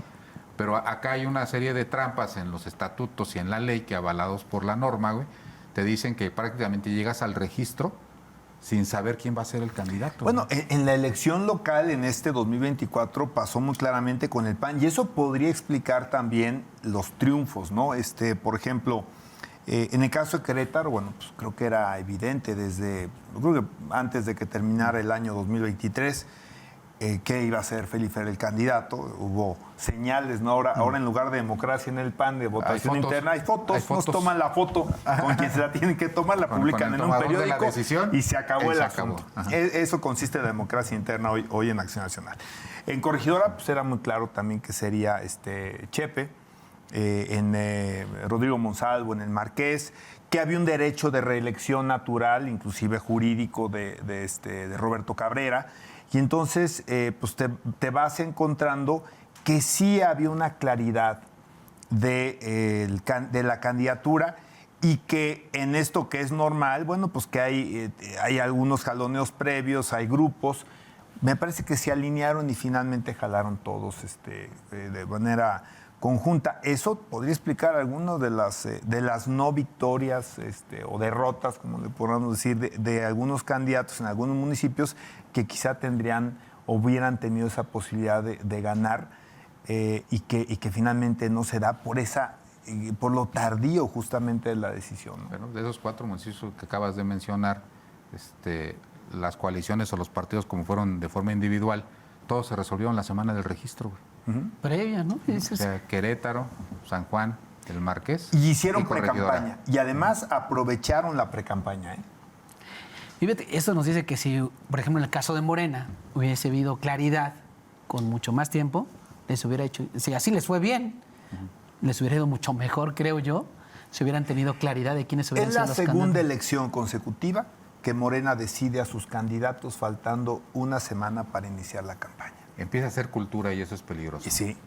Pero acá hay una serie de trampas en los estatutos y en la ley que, avalados por la norma, te dicen que prácticamente llegas al registro sin saber quién va a ser el candidato. Bueno, en la elección local en 2024 pasó muy claramente con el PAN, y eso podría explicar también los triunfos, ¿no? Por ejemplo, en el caso de Querétaro, bueno, pues creo que era evidente creo que antes de que terminara el año 2023, que iba a ser Felifer el candidato. Hubo señales, ¿no? Ahora en lugar de democracia en el PAN, de votación interna, hay fotos. Nos toman la foto con quien se la tienen que tomar, la publican en un periódico y se acabó el asunto. Eso consiste en la democracia interna hoy en Acción Nacional. En Corregidora, pues era muy claro también que sería Chepe. Rodrigo Monsalvo, en el Marqués, que había un derecho de reelección natural, inclusive jurídico, de Roberto Cabrera. Y entonces pues te vas encontrando que sí había una claridad de la candidatura y que en esto que es normal, bueno, pues que hay algunos jaloneos previos, hay grupos. Me parece que se alinearon y finalmente jalaron todos de manera conjunta. Eso podría explicar algunas de las no victorias o derrotas, como le podríamos decir, de algunos candidatos en algunos municipios que quizá hubieran tenido esa posibilidad de ganar y que finalmente no se da por lo tardío justamente de la decisión, ¿no? Bueno, de esos 4 municipios que acabas de mencionar, las coaliciones o los partidos como fueron de forma individual, todos se resolvieron la semana del registro, güey. Previa, ¿no? O sea, Querétaro, San Juan, el Marqués. Y hicieron Corregidora. precampaña. Y además aprovecharon la precampaña, ¿eh? Fíjate, eso nos dice que si, por ejemplo, en el caso de Morena, hubiese habido claridad con mucho más tiempo, les hubiera hecho, si así les fue bien, les hubiera ido mucho mejor, creo yo, si hubieran tenido claridad de quiénes hubieran Es sido la los segunda candidatos. elección consecutiva que Morena decide a sus candidatos faltando una semana para iniciar la campaña. Empieza a ser cultura y eso es peligroso. Y sí.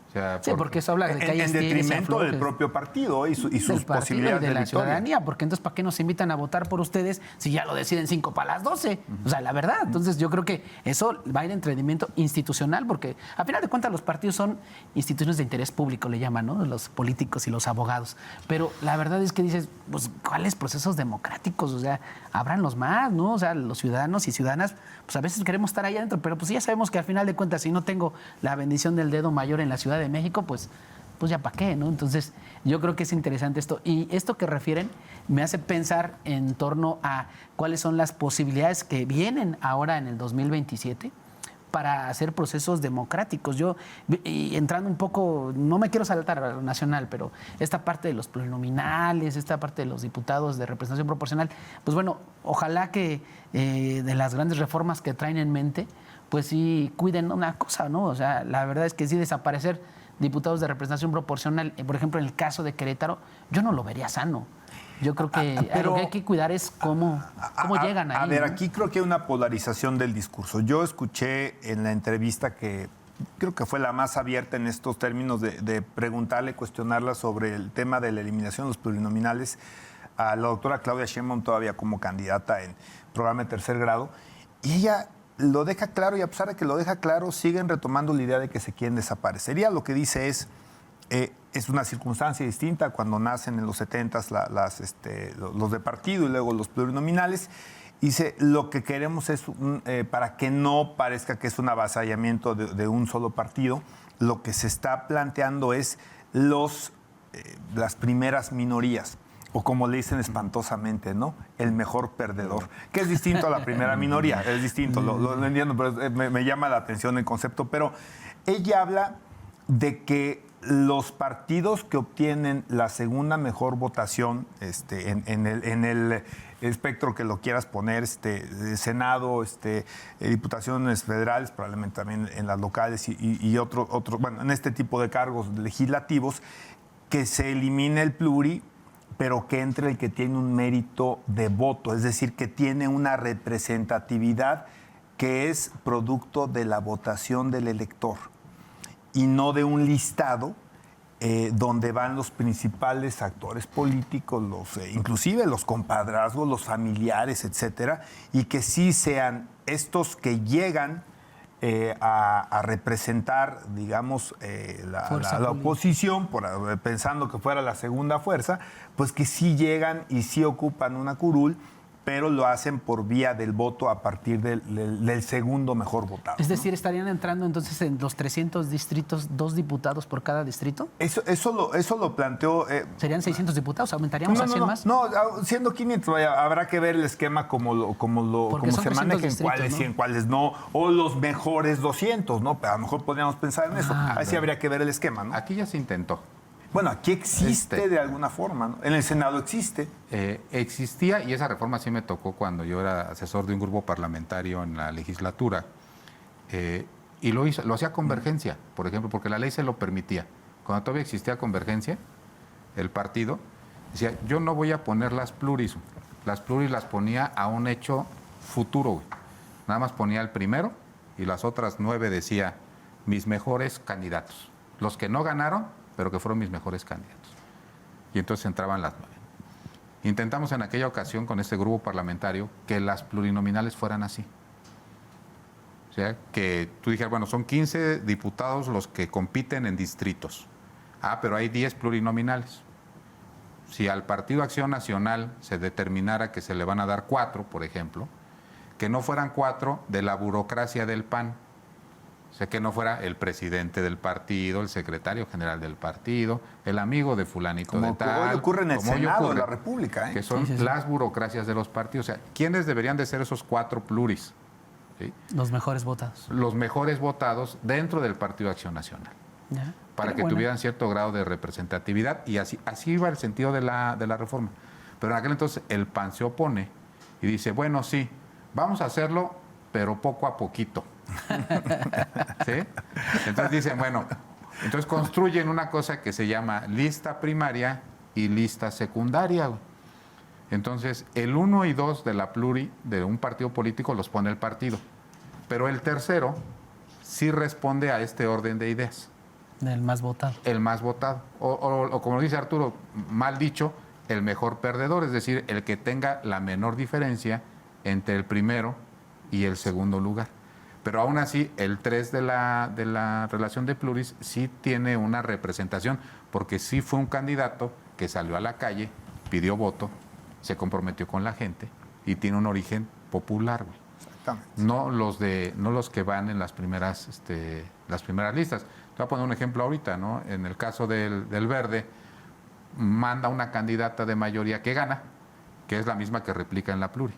O sea, Sí, porque eso habla de que hay En estires y detrimento del aflojes. propio partido y sus Del partido posibilidades y de la victoria. ciudadanía, porque entonces ¿para qué nos invitan a votar por ustedes si ya lo deciden 5 para las 12? O sea, la verdad, entonces yo creo que eso va a ir en entrenamiento institucional, porque a final de cuentas los partidos son instituciones de interés público, le llaman, ¿no? Los políticos y los abogados. Pero la verdad es que dices, pues, ¿cuáles procesos democráticos? O sea, ábranlos más, ¿no? O sea, los ciudadanos y ciudadanas, pues a veces queremos estar ahí adentro, pero pues ya sabemos que al final de cuentas, si no tengo la bendición del dedo mayor en la Ciudad de México, pues ya para qué, ¿no? Entonces, yo creo que es interesante esto. Y esto que refieren me hace pensar en torno a cuáles son las posibilidades que vienen ahora en el 2027 para hacer procesos democráticos. Yo, y entrando un poco, no me quiero saltar a lo nacional, pero esta parte de los plurinominales, esta parte de los diputados de representación proporcional, pues bueno, ojalá que de las grandes reformas que traen en mente, pues sí cuiden una cosa, ¿no? O sea, la verdad es que sí desaparecer diputados de representación proporcional, por ejemplo, en el caso de Querétaro, yo no lo vería sano. Yo creo que lo que hay que cuidar es cómo llegan ahí. A ver, ¿no? aquí creo que hay una polarización del discurso. Yo escuché en la entrevista que creo que fue la más abierta en estos términos de preguntarle, cuestionarla sobre el tema de la eliminación de los plurinominales a la doctora Claudia Sheinbaum todavía como candidata en programa de tercer grado. Y ella lo deja claro, y a pesar de que lo deja claro, siguen retomando la idea de que se quieren desaparecer. Ella lo que dice es una circunstancia distinta cuando nacen en los 70s los de partido y luego los plurinominales. Dice, lo que queremos es, para que no parezca que es un avasallamiento de un solo partido, lo que se está planteando es las primeras minorías, o como le dicen espantosamente, ¿no? El mejor perdedor, que es distinto a la primera minoría, es distinto, lo entiendo, pero me llama la atención el concepto. Pero ella habla de que los partidos que obtienen la segunda mejor votación en el espectro que lo quieras poner, Senado, diputaciones federales, probablemente también en las locales y otro, bueno, en este tipo de cargos legislativos, que se elimine el pluri, pero que entre el que tiene un mérito de voto, es decir, que tiene una representatividad que es producto de la votación del elector y no de un listado donde van los principales actores políticos, inclusive los compadrazgos, los familiares, etcétera, y que sí sean estos que llegan a representar, digamos, la oposición, pensando que fuera la segunda fuerza, pues que sí llegan y sí ocupan una curul, pero lo hacen por vía del voto a partir del segundo mejor votado. Es decir, ¿estarían entrando entonces en los 300 distritos 2 diputados por cada distrito? Eso lo planteó... ¿Serían 600 diputados? ¿Aumentaríamos a 100 más? No, siendo 500, habrá que ver el esquema como se maneja, en cuáles no, o los mejores 200, ¿no? Pero a lo mejor podríamos pensar en eso. Ahí sí habría que ver el esquema, ¿no? Aquí ya se intentó. Bueno, aquí existe de alguna forma, ¿no? En el Senado existe. Existía, y esa reforma sí me tocó cuando yo era asesor de un grupo parlamentario en la legislatura. Y lo hacía Convergencia, por ejemplo, porque la ley se lo permitía. cuando todavía existía Convergencia, el partido, decía, yo no voy a poner las pluris las ponía a un hecho futuro, güey. Nada más ponía el primero y las otras 9 decía, mis mejores candidatos. Los que no ganaron, pero que fueron mis mejores candidatos. Y entonces entraban las 9. Intentamos en aquella ocasión con este grupo parlamentario que las plurinominales fueran así. O sea, que tú dijeras, bueno, son 15 diputados los que compiten en distritos. Pero hay 10 plurinominales. Si al Partido Acción Nacional se determinara que se le van a dar 4, por ejemplo, que no fueran 4 de la burocracia del PAN. O sea, que no fuera el presidente del partido, el secretario general del partido, el amigo de fulanito de tal. Como hoy ocurre en el Senado de la República. Que son las burocracias de los partidos. O sea, ¿quiénes deberían de ser esos 4 pluris? ¿Sí? Los mejores votados. Los mejores votados dentro del Partido Acción Nacional. Ya. Para que tuvieran cierto grado de representatividad. Y así iba el sentido de la reforma. Pero en aquel entonces el PAN se opone y dice, bueno, sí, vamos a hacerlo, pero poco a poquito. ¿Sí? Entonces dicen, bueno, entonces construyen una cosa que se llama lista primaria y lista secundaria. Entonces, el 1 y 2 de la pluri de un partido político los pone el partido. Pero el tercero sí responde a este orden de ideas. El más votado. El más votado. O como dice Arturo, mal dicho, el mejor perdedor, es decir, el que tenga la menor diferencia entre el primero y el segundo lugar. Pero aún así, el 3 de la relación de pluris sí tiene una representación, porque sí fue un candidato que salió a la calle, pidió voto, se comprometió con la gente y tiene un origen popular, güey. Exactamente. No los que van en las primeras listas. Te voy a poner un ejemplo ahorita, ¿no? En el caso del Verde, manda una candidata de mayoría que gana, que es la misma que replica en la pluri.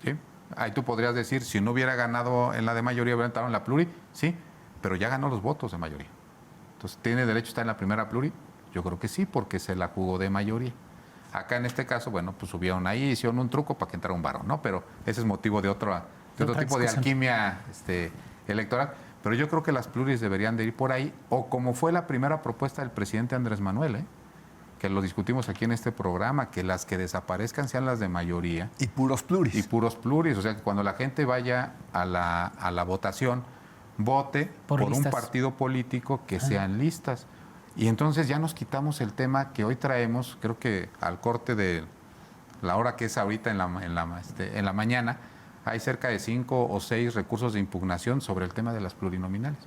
¿Sí? Ahí tú podrías decir, si no hubiera ganado en la de mayoría, hubiera entrado en la pluri, sí, pero ya ganó los votos de mayoría. Entonces, ¿tiene derecho a estar en la primera pluri? Yo creo que sí, porque se la jugó de mayoría. Acá en este caso, bueno, pues subieron ahí, hicieron un truco para que entrara un varón, ¿no? Pero ese es motivo de otro tipo de alquimia electoral. Pero yo creo que las pluris deberían de ir por ahí, o como fue la primera propuesta del presidente Andrés Manuel, que lo discutimos aquí en este programa, que las que desaparezcan sean las de mayoría. Y puros pluris. Y puros pluris, o sea, que cuando la gente vaya a la votación, vote por un partido político que sean listas. Y entonces ya nos quitamos el tema que hoy traemos, creo que al corte de la hora que es ahorita en la mañana, hay cerca de 5 o 6 recursos de impugnación sobre el tema de las plurinominales.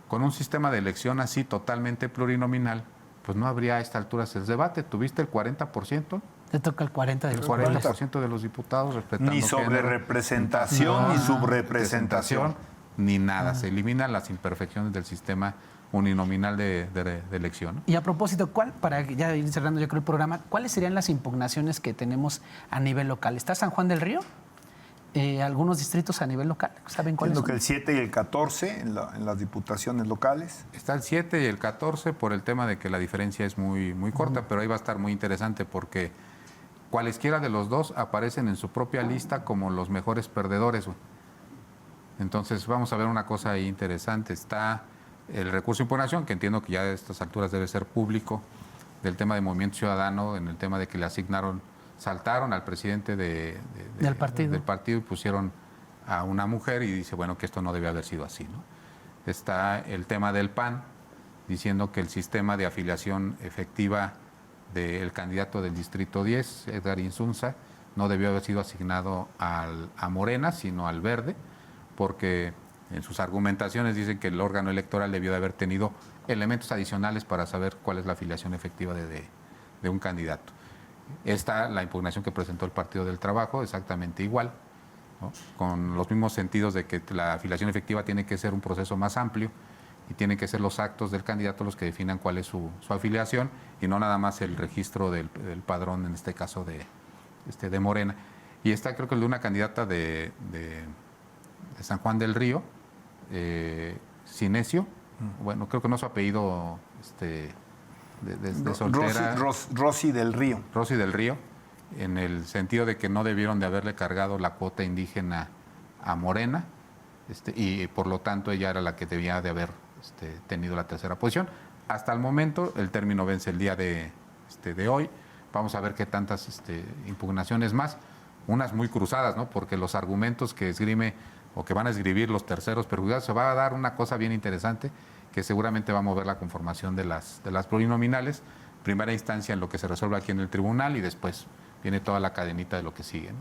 Con un sistema de elección así totalmente plurinominal, pues no habría a esta altura ese debate. ¿Tuviste el 40%? Te toca el 40% de el los 40% de los diputados respetando ni sobre representación, ni subrepresentación. Ni nada. Se eliminan las imperfecciones del sistema uninominal de elección. Y a propósito, para ya ir cerrando yo creo el programa, ¿cuáles serían las impugnaciones que tenemos a nivel local? ¿Está San Juan del Río? ¿Algunos distritos a nivel local? ¿Saben cuáles son? Que el 7 y el 14 en las diputaciones locales. Está el 7 y el 14 por el tema de que la diferencia es muy, muy corta, pero ahí va a estar muy interesante porque cualesquiera de los dos aparecen en su propia lista como los mejores perdedores. Entonces vamos a ver una cosa ahí interesante. Está el recurso de impugnación, que entiendo que ya a estas alturas debe ser público, del tema de Movimiento Ciudadano, en el tema de que le saltaron al presidente del partido y pusieron a una mujer y dice, bueno, que esto no debe haber sido así, ¿no? Está el tema del PAN, diciendo que el sistema de afiliación efectiva del candidato del Distrito 10, Edgar Insunza, no debió haber sido asignado a Morena, sino al Verde, porque en sus argumentaciones dicen que el órgano electoral debió de haber tenido elementos adicionales para saber cuál es la afiliación efectiva de un candidato. Está la impugnación que presentó el Partido del Trabajo, exactamente igual, ¿no? Con los mismos sentidos de que la afiliación efectiva tiene que ser un proceso más amplio y tienen que ser los actos del candidato los que definan cuál es su afiliación y no nada más el registro del padrón, en este caso de Morena. Y está creo que el de una candidata de San Juan del Río, Cinesio, bueno, creo que no su apellido de soltera. Rosy del Río. Rosy del Río, en el sentido de que no debieron de haberle cargado la cuota indígena a Morena, y por lo tanto ella era la que debía de haber tenido la tercera posición. Hasta el momento, el término vence el día de hoy. Vamos a ver qué tantas impugnaciones más. Unas muy cruzadas, ¿no? Porque los argumentos que esgrime o que van a escribir los terceros perjudicados, se va a dar una cosa bien interesante que seguramente va a mover la conformación de las plurinominales. Primera instancia en lo que se resuelve aquí en el tribunal y después viene toda la cadenita de lo que sigue, ¿no?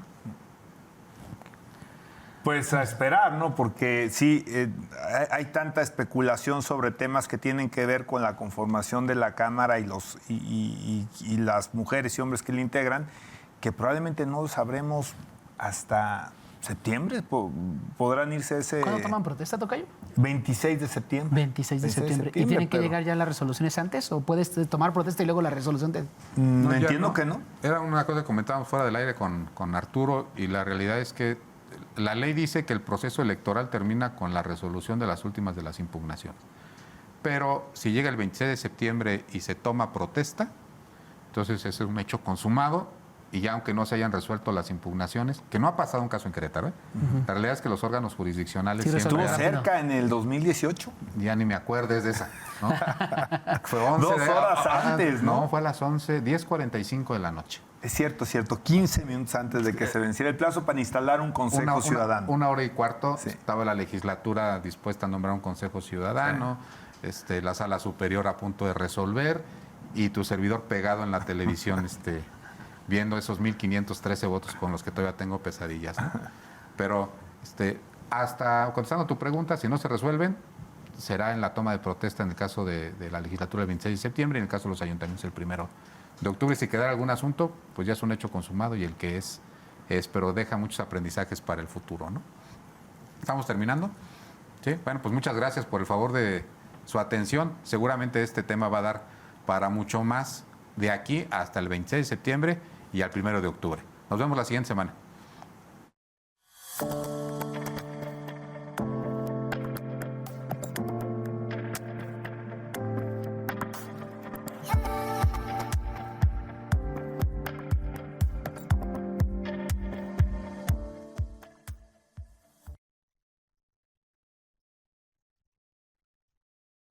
Pues a esperar, ¿no? Porque sí, hay tanta especulación sobre temas que tienen que ver con la conformación de la Cámara y las mujeres y hombres que la integran, que probablemente no lo sabremos hasta septiembre. Podrán irse ese... ¿Cuándo toman protesta, tocayo? 26 de septiembre. 26 de septiembre. ¿Y tienen que llegar ya las resoluciones antes? ¿O puedes tomar protesta y luego la resolución de...? No, entiendo que no. Era una cosa que comentábamos fuera del aire con Arturo, y la realidad es que la ley dice que el proceso electoral termina con la resolución de las últimas de las impugnaciones. Pero si llega el 26 de septiembre y se toma protesta, entonces es un hecho consumado, y ya aunque no se hayan resuelto las impugnaciones, que no ha pasado un caso en Querétaro, ¿eh? La realidad es que los órganos jurisdiccionales... Sí, estuvo cerca en el 2018. Ya ni me acuerdes de esa, ¿no? Fue 11 2 horas antes, ¿no? No, fue a las 10:45 de la noche. Es cierto, 15 minutos antes de que se venciera el plazo para instalar un consejo ciudadano. Una hora y cuarto, Sí. estaba la legislatura dispuesta a nombrar un consejo ciudadano, la sala superior a punto de resolver, y tu servidor pegado en la televisión, viendo esos 1,513 votos con los que todavía tengo pesadillas, ¿no? Pero, hasta contestando tu pregunta, si no se resuelven, será en la toma de protesta en el caso de la legislatura el 26 de septiembre y en el caso de los ayuntamientos el 1 de octubre. Si quedara algún asunto, pues ya es un hecho consumado, y el que es, pero deja muchos aprendizajes para el futuro, ¿no? ¿Estamos terminando? Sí, bueno, pues muchas gracias por el favor de su atención. Seguramente este tema va a dar para mucho más de aquí hasta el 26 de septiembre y al 1 de octubre. Nos vemos la siguiente semana.